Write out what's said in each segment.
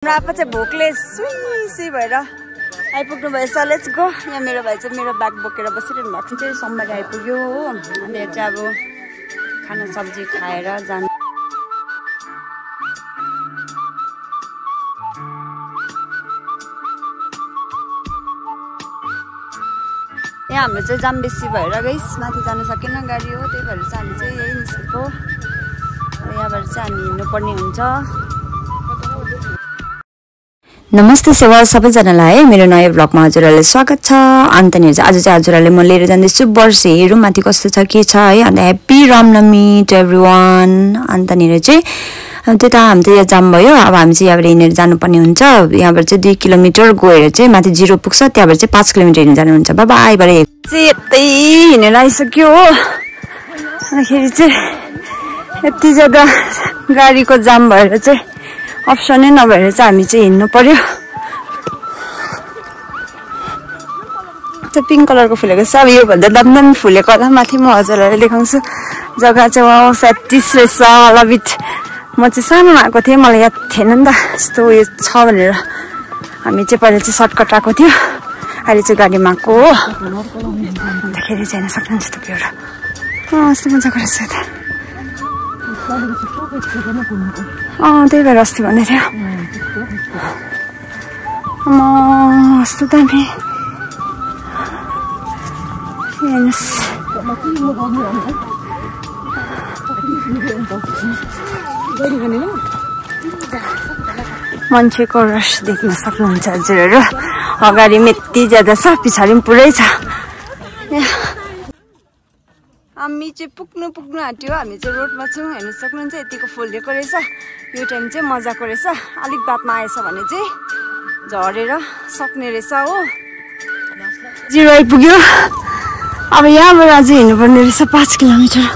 आपा चाहिँ भोकले सुई भएर आइपुग्नु भएछ। Let's go. यहाँ मेरो भाइ चाहिँ मेरो ब्याग बोकेर बसिरहनु भएको चाहिँ सोमबार आइपुग्यो हो। अनि चाहिँ अब खाना सब्जी खाएर जानु। यहाँ हाम्रो चाहिँ जाम बेसी भएर गइस माथि जानु सकेन गाडी हो, त्यही भएर चाहिँ हामी चाहिँ यही निस्केको। यहाँबाट चाहिँ हामी हिँड्नुपर्ने हुन्छ। नमस्ते सेवा सबैजनालाई मेरो नयाँ ब्लगमा हजुरहरूले स्वागत छ। अन्त नि आज चाहिँ हजुरहरूले म लिएर जाँदैछु वर्षहरू माथि कस्तो छ के छ है। अन्त ह्याप्पी रामनवमी टु एभ्रिवान। अन्त नि चाहिँ त्यता हामी चाहिँ यहाँ जाम भयो। अब हामी चाहिँ यहाँबाट हिँडेर जानुपर्ने हुन्छ। यहाँबाट चाहिँ 2 किलोमिटर गएर चाहिँ माथि 0 पुग्छ, त्यहाँबाट चाहिँ 5 किलोमिटर हिँड्नु जानुहुन्छ। बाबा आइबाट चाहिँ यतै हिँडेर आइसक्यो हो। अन्तखेरि चाहिँ यति ज्यादा गाडीको जाम भएर चाहिँ अप्सनै नभएर चाहिँ हामी चाहिँ हिँड्नु पर्यो। त्यो पिङ्क कलरको फुलेको छ। अब योभन्दा दामी फुलेको होला माथि म हजुरहरूलाई देखाउँछु। जग्गा चाहिँ वाउ स्याटिस रहेछ। लभिट। म चाहिँ सानोमा आएको थिएँ, मलाई याद थिएन नि त यस्तो उयो छ भनेर। हामी चाहिँ पहिला चाहिँ सर्टकट आएको थियो, अहिले चाहिँ गाडीमा आएको हो। अन्तखेरि चाहिँ हेर्न सक्नुहुन्छ तपाईँहरू। यस्तो मजाको रहेछ त। त्यही भएर अस्ति भन्दै थियो कस्तो दामी। हेर्नुहोस् मान्छेको रस देख्न सक्नुहुन्छ हजुरहरू। अगाडि यति ज्यादा छ, पछाडि पनि पुरै छ। हामी चाहिँ पुग्नु आँट्यो। हामी चाहिँ रोडमा छौँ, हेर्नु सक्नुहुन्छ। यतिको फुलेको रहेछ। यो टाइम चाहिँ मजाको रहेछ। अलिक बादमा आएछ भने चाहिँ झरेर सक्ने रहेछ हो। 0 आइपुग्यो। अब यहाँबाट अझै हिँड्नुपर्ने रहेछ 5 किलोमिटर।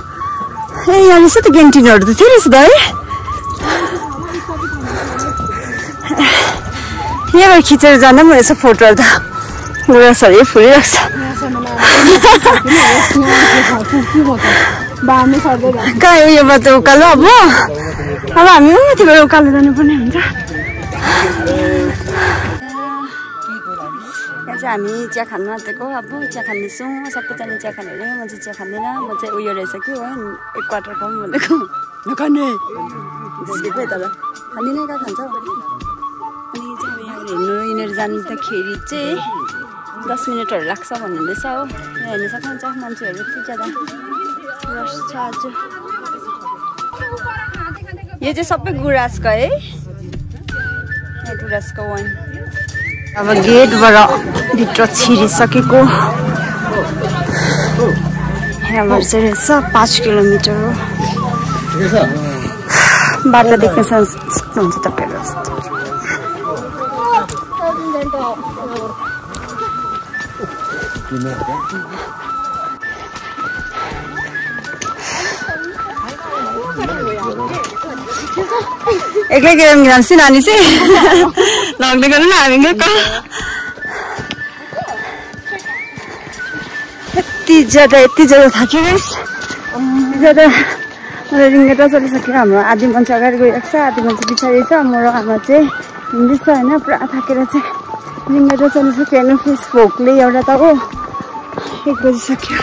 यहाँ रहेछ त क्यान्टिनहरू त थियो रहेछ त है। यहाँबाट खिचेर जाँदा पनि रहेछ फोटोहरू त। गुराँसहरू फुलिरहेको छ। कहाँ उयोबाट उकालो। अब हामी माथिबाट उकालो जानुपर्ने हुन्छ। यहाँ चाहिँ हामी चिया खानु आँटेको। अब चिया खाँदैछौँ। सबैजना चिया खाने अरे, म चाहिँ चिया खाँदैन। म चाहिँ उयो रहेछ कि हो एक क्वार्टर खाउँ भनेको। नखाने है तर खाँदिनँ। कहाँ खान्छ। अनि चाहिँ अब यहाँ हिँडेर जाँदाखेरि चाहिँ 10 मिनटहरू लाग्छ भन्नुहुँदैछ हो। यहाँ हेर्नु सक्नुहुन्छ मान्छेहरू यति ज्यादा रस छ आज। यो चाहिँ सबै गुराँसको है, गुराँसको वाइन। अब गेटबाट भित्र छिरिसकेको। यहाँबाट चाहिँ रहेछ 5 किलोमिटर हो। बाटो देख्न सक्नुहुन्छ तपाईँहरू। एक्लै गएर जान्छ नानी चाहिँ लग्ने गर्नु न हामी गएको। यति ज्यादा थाक्यो गाइस। ज्यादा रिङ्गेटा चलिसक्यो। हाम्रो आधी मान्छे अगाडि गइरहेको छ, आधी मान्छे पछाडि छ। म र आमा चाहिँ हिँड्दैछ होइन। पुरा थाकेर चाहिँ रिङ्गेटा चलिसक्यो। हेर्नु फेसबुकले एउटा त हो 1 बजिसक्यो।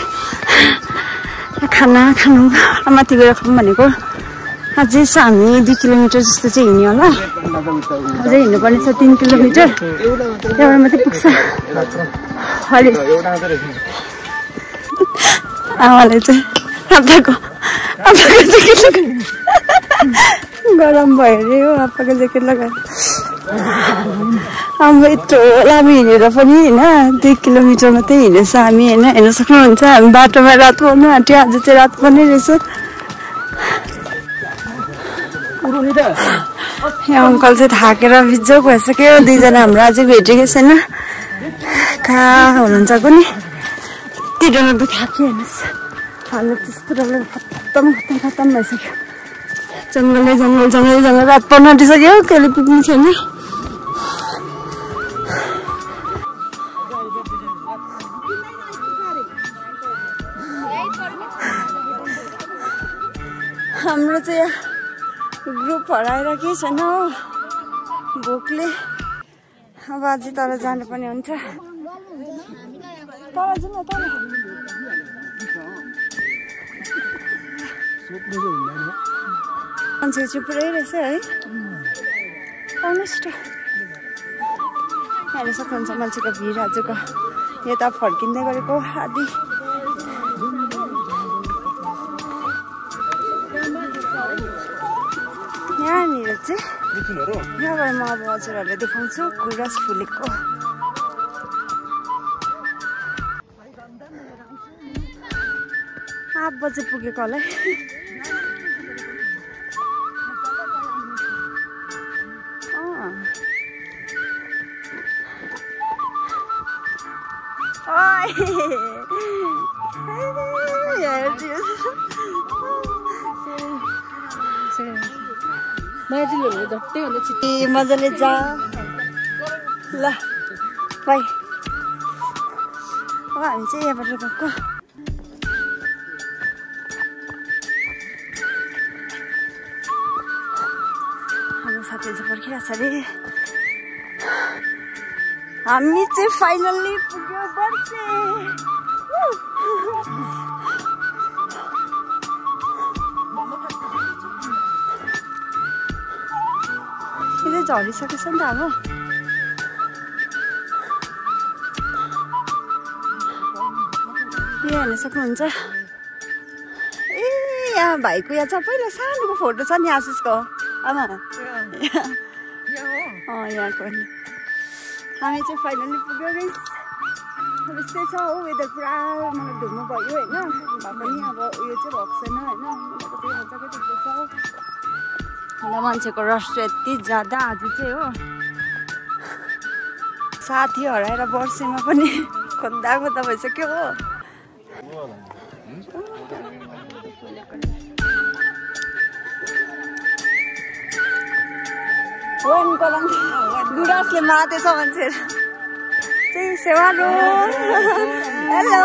खाना खानु माथि गएर खाऊँ भनेको। अझै छ हामी 2 किलोमिटर जस्तो चाहिँ हिँड्यो होला। अझै हिँड्नुपर्ने छ 3 किलोमिटर। त्यहाँबाट मात्रै पुग्छ। आमाले चाहिँ आप्पाको ज्याकेट गरम भयो अरे हो। आप्पाको ज्याकेट लगाएर अब यत्रो लामो हिँडेर पनि होइन 2 किलोमिटर मात्रै हिँडेछ हामी होइन। हेर्न सक्नुहुन्छ हामी बाटोमा रात पर्नु आँट्यो। आज चाहिँ रात पर्ने रहेछ। यहाँ अङ्कल चाहिँ थाकेर बिजोक भइसक्यो। 2 जना हाम्रो अझै भेटेकै छैन। कहाँ हुनुहुन्छ कुनै। यति डरलाग्दो थाक्यो। हेर्नुहोस् हालत त्यस्तो डरलाग्दो खत्तम भइसक्यो। जङ्गल रात पर्न आँटिसक्यो। कहिले पुग्नु छैन। हाम्रो चाहिँ ग्रुप हराएर के छैन हो। भोकले अब अझै तल जानुपर्ने हुन्छ। तल जाउँ न तल। मान्छे चाहिँ पुरै रहेछ है। आउनुहोस् त हेर्न सक्नुहुन्छ मान्छेको भिड आजको यता फर्किँदै गरेको आदि। यहाँनिर चाहिँ यहाँबाट म अब हजुरहरूलाई देखाउँछु गुराँस फुलेको। 8 बजे पुगेको होला है। मजाले जा ल बाई। अब हामी चाहिँ यहाँबाट गएको। हाम्रो साथीहरू चाहिँ पर्खिरहेको छ अरे। हामी चाहिँ फाइनल्ली पुग्यो बर्से। झरिसकेछ नि त अब। यहाँ हेर्न सक्नुहुन्छ। ए यहाँ भाइको यहाँ छ पहिला सानोको फोटो छ नि आशिषको आमा। यहाँको नि हामी चाहिँ फाइनल्ली पुग्यो गाइस। अब यस्तै छ हो वेदर पुरा मलाई धुम्म भयो होइन। भए पनि अब उयो चाहिँ भएको छैन होइन। मलाई त त्यही मजाकै देख्दैछ। अन्त मान्छेको रस यति ज्यादा आज चाहिँ हो। साथी हराएर वर्षेमा पनि खोज्दा खोज्दा भइसक्यो हो। गुराँसले मातेछ मान्छेहरू चाहिँ। सेवारो हेलो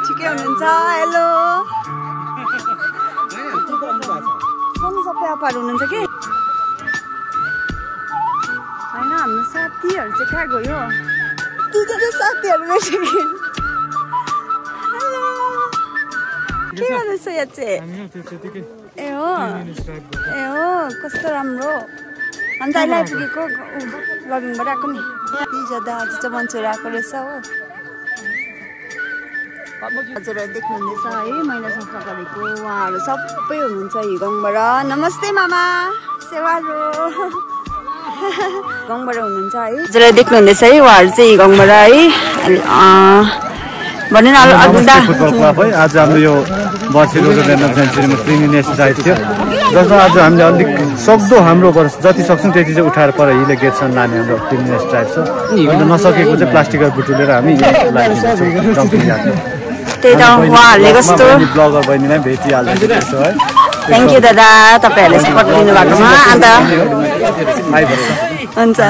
ठिकै हुनुहुन्छ? हेलो सबै आपाहरू हुनुहुन्छ कि होइन? हाम्रो साथीहरू चाहिँ कहाँ गयो? दुईजना साथीहरू भेट्यो कि। हेलो के गर्दैछ यहाँ चाहिँ? ए हो कस्तो राम्रो। अन्त अहिले आइपुगेको लगिङबाट आएको नि। यति ज्यादा आज चाहिँ मान्छेहरू आएको रहेछ हो। हजुरहरू देख्नुहुँदैछ है महिला संस्था गरेको उहाँहरू सबै हुनुहुन्छ हिगङबाट। नमस्ते मामा सेवारो हिगङबाट हुनुहुन्छ है। हजुरहरू देख्नुहुँदैछ है उहाँहरू चाहिँ हिगङबाट है। भने न फुटबल क्लब है। आज हाम्रो यो बर्से रोडोडेन्ड्रन सेन्चुरीमा क्लिनिनेस ड्राइभ थियो, जसमा आज हामीले अलिक सक्दो हाम्रो जति सक्छौँ त्यति चाहिँ उठाएर पर हिले गेटसम्म लाने हाम्रो क्लिनिनेस ड्राइभ छ। अन्त नसकेको चाहिँ प्लास्टिकहरू बुटुलेर हामी त्यही त उहाँहरूले कस्तो ब्लगर बहिनीलाई भेटिहाल्दैछ है। थ्याङ्क यू दादा तपाईँहरूले सपोर्ट दिनु भएकोमा। अन्त हुन्छ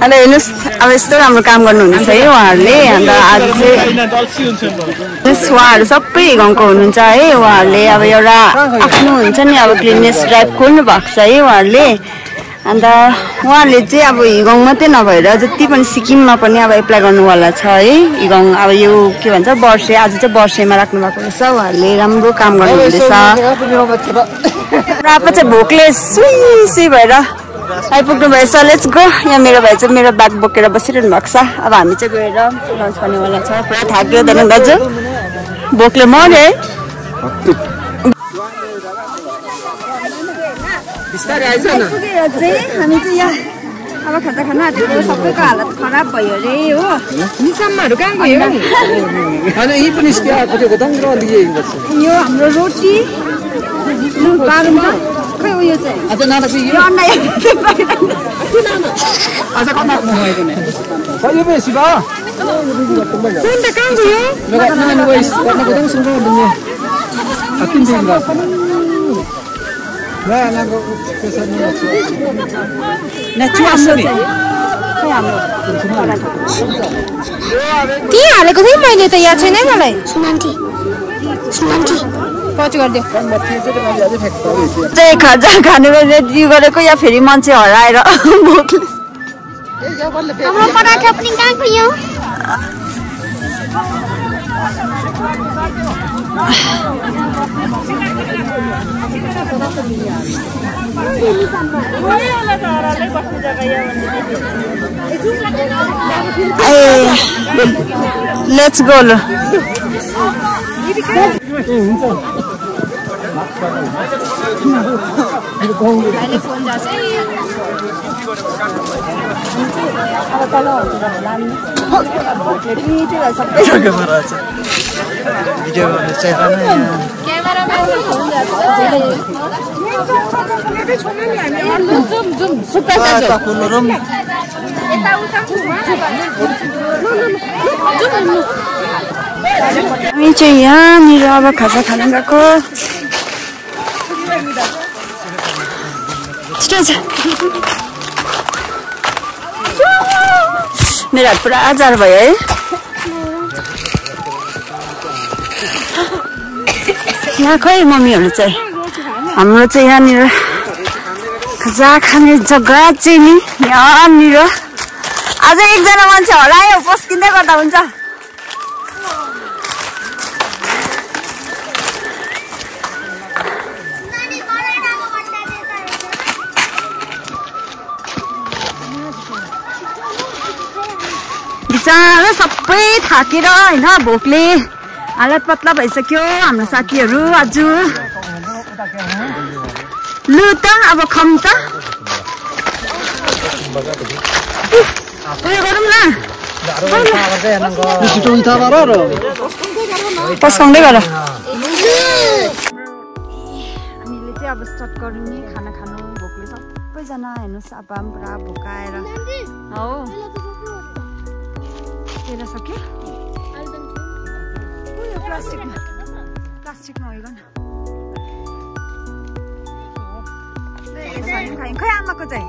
अन्त हेर्नुहोस् अब यस्तो राम्रो काम गर्नुहुँदैछ है उहाँहरूले। अन्त आज चाहिँ उहाँहरू सबै हिगङको हुनुहुन्छ है। उहाँहरूले अब एउटा आफ्नो हुन्छ नि अब क्लिननेस ड्राइभ खोल्नु भएको छ है उहाँहरूले। अन्त उहाँहरूले चाहिँ अब हिगङ मात्रै नभएर जति पनि सिक्किममा पनि अब एप्लाई गर्नुवाला छ है हिगङ। अब यो के भन्छ वर्षे आज चाहिँ वर्षेमा राख्नु भएको रहेछ। उहाँहरूले राम्रो काम गर्नुहुँदैछ। अब चाहिँ भोकले सुई सुई भएर आइपुग्नु भएछ। Let's go. यहाँ मेरो भाइ चाहिँ मेरो ब्याग बोकेर बसिरहनु भएको छ। अब हामी चाहिँ गएर लन्च गर्नेवाला छ। पुरा थाक्यो दाजु भोकले मर्यो है। हामी चाहिँ यहाँ अब खाजा खान आँटेको सबैको हालत खराब भयो अरे हो। निसामहरू कहाँ गयो? यो हाम्रो रोटी खै उयो चाहिँ के हालेको थिएँ मैले त याद छैन मलाई। पछि गरिदियो चाहिँ खाजा खाने रेडी गरेको या फेरि मान्छे हराएर भोकले हाम्रो पराठा पनि कहाँ गयो लेट्स गो ल हामी चाहिँ यहाँनिर अब खाजा खान गएको मेरो हात पुरा जाडो भयो है यहाँ खै मम्मीहरू चाहिँ हाम्रो चाहिँ यहाँनिर खाजा खाने जग्गा चाहिँ नि यहाँनिर आज एकजना मान्छे हरायो पस्किँदै गर्दा हुन्छ बिचारा सबै थाकेर होइन भोकले हालत पतला भइसक्यो हाम्रो साथीहरू आज लु त अब खम त उयो गरौँ न पस्काउँदै गर हामीले चाहिँ अब स्टार्ट गरौँ नि खाना खानु भोकले सबैजना हेर्नुहोस् अब पुरा भोकाएर हौ तेरा सक्यो उयो प्लास्टिकमा उयो गर्न खै आमाको चाहिँ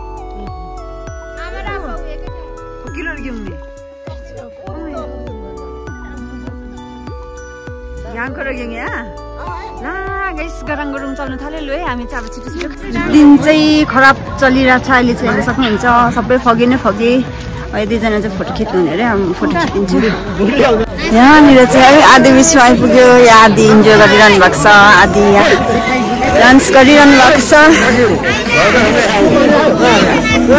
किलो गिउने यहाँको रोग्यौँ यहाँ ला गाइस गरम गरम चल्नु थाल्यो लु है हामी चाहिँ अब छिटो छिटो दिन चाहिँ खराब चलिरहेको छ अहिले चाहिँ हेर्न सक्नुहुन्छ सबै फगी नै फगी अहिले दुईजना चाहिँ फोटो खिच्नु हुने अरे फोटो खिचिदिन्छु यहाँनिर चाहिँ है आधी बिचमा आइपुग्यो यहाँ आधी इन्जोय गरिरहनु भएको छ आधी यहाँ डान्स गरिरहनु भएको छ र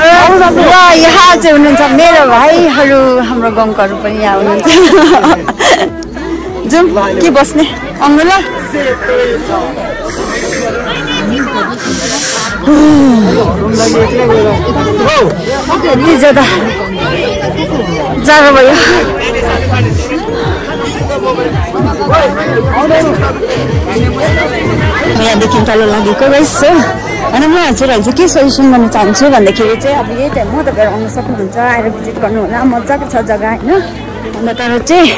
यहाँ चाहिँ हुनुहुन्छ मेरो भाइहरू हाम्रो गाउँकोहरू पनि यहाँ हुनुहुन्छ जाउँ के बस्ने अङ्गल यति ज्यादा जाडो भयो यहाँदेखि तल लागेको रहेछ होइन म हजुरहरू चाहिँ के सजेसन गर्न चाहन्छु भन्दाखेरि चाहिँ अब यही टाइम म तपाईँहरू आउनु सक्नुहुन्छ आएर भिजिट गर्नु होला मजाको छ जग्गा होइन अन्त तर चाहिँ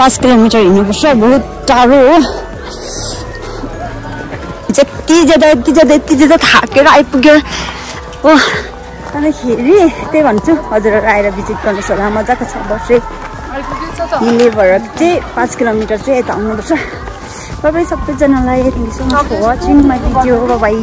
5 किलोमिटर हिँड्नुपर्छ बहुत टाढो हो यति ज्यादा थाकेर आइपुग्यो हो अन्तखेरि त्यही भन्छु हजुरहरू आएर भिजिट गर्नुहोस् होला मजाको छ बस्दै हिँड्ने भएर चाहिँ 5 किलोमिटर चाहिँ यता आउनुपर्छ बाई सबैजनालाई thank you so much for watching my video by